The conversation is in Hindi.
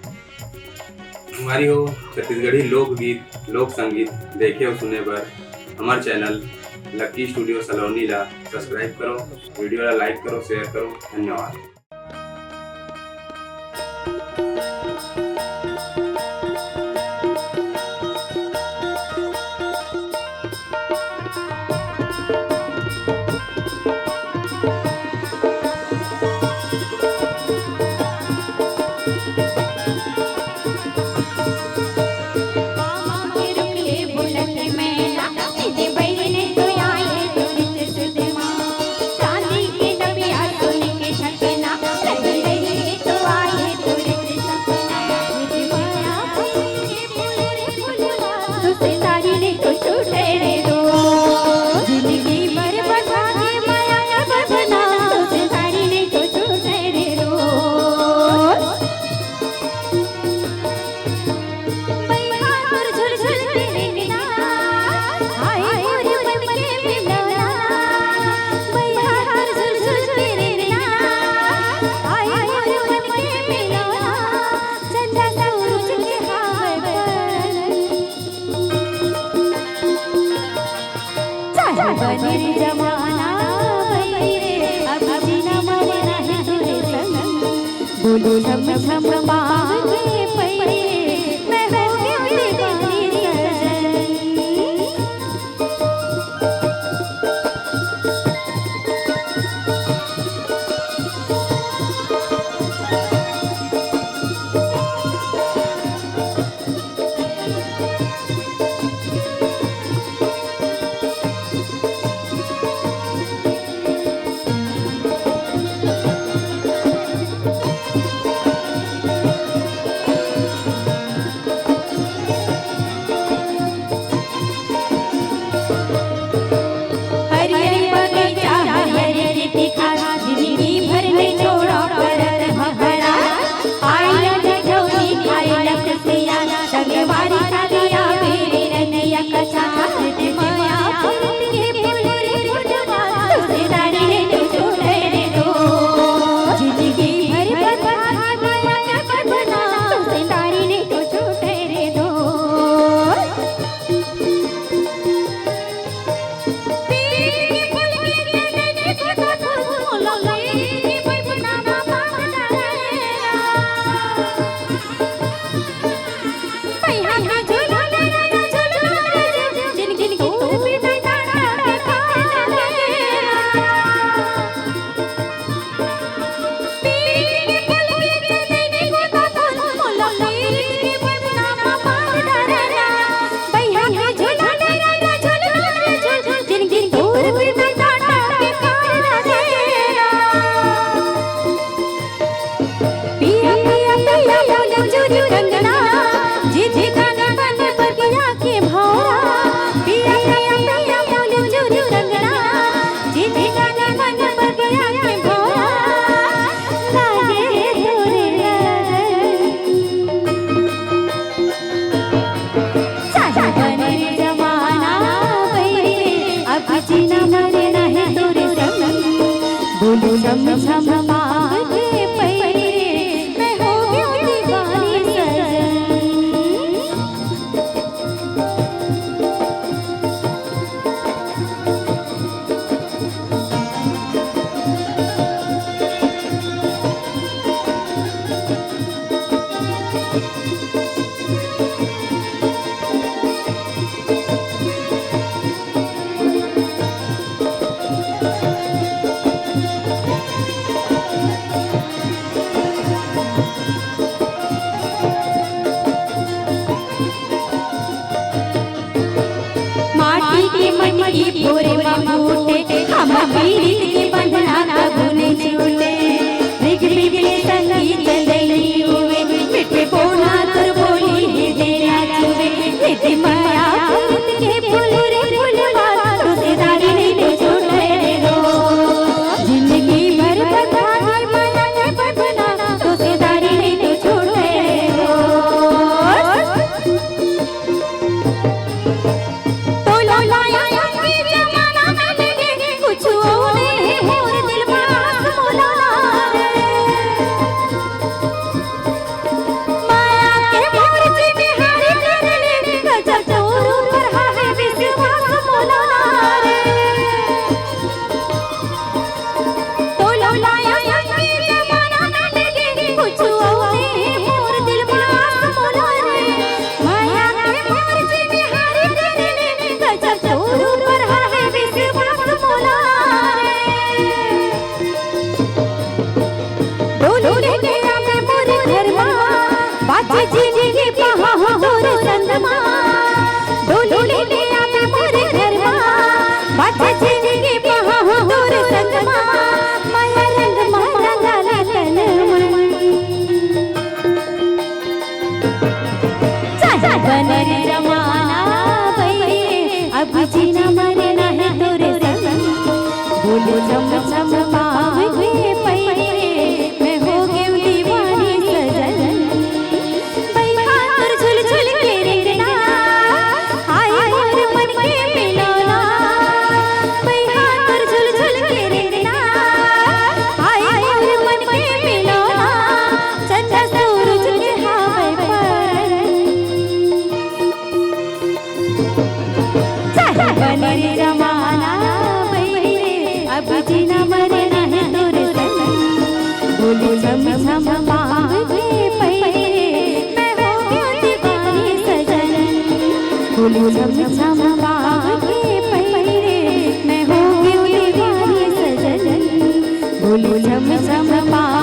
हमारी हो छत्तीसगढ़ी लोकगीत लोक संगीत देखे और सुने बर हमार चैनल लकी स्टूडियो सलोनी ला सब्सक्राइब करो, वीडियो ला लाइक करो, शेयर करो। धन्यवाद। बनिर जमाना अब जीना मरना है तुझे संग बोलो झम झम बाग के पैरे मैं हो गई दीवानी सजन। बोलो झम झम बाग के पैरे मैं हो गई दीवानी सजन। छम पाँव के पैरे मैं हो गई दीवानी सजन बैठा कर झुल झुल के रेंगना आए मोर मन के मिलौना बैठा कर झुल झुल के रेंगना आए मोर मन के मिलौना चंदा सूरज के हावे पर बने रे जमाना बैरे अब जीना मरे नहीं तोरे संग बोले झम झम पाँव के पैरे मैं हो गई दीवानी सजन बोले झम झम पाँव के पैरे मैं हो गई दीवानी सजन बोले झम झम पाँव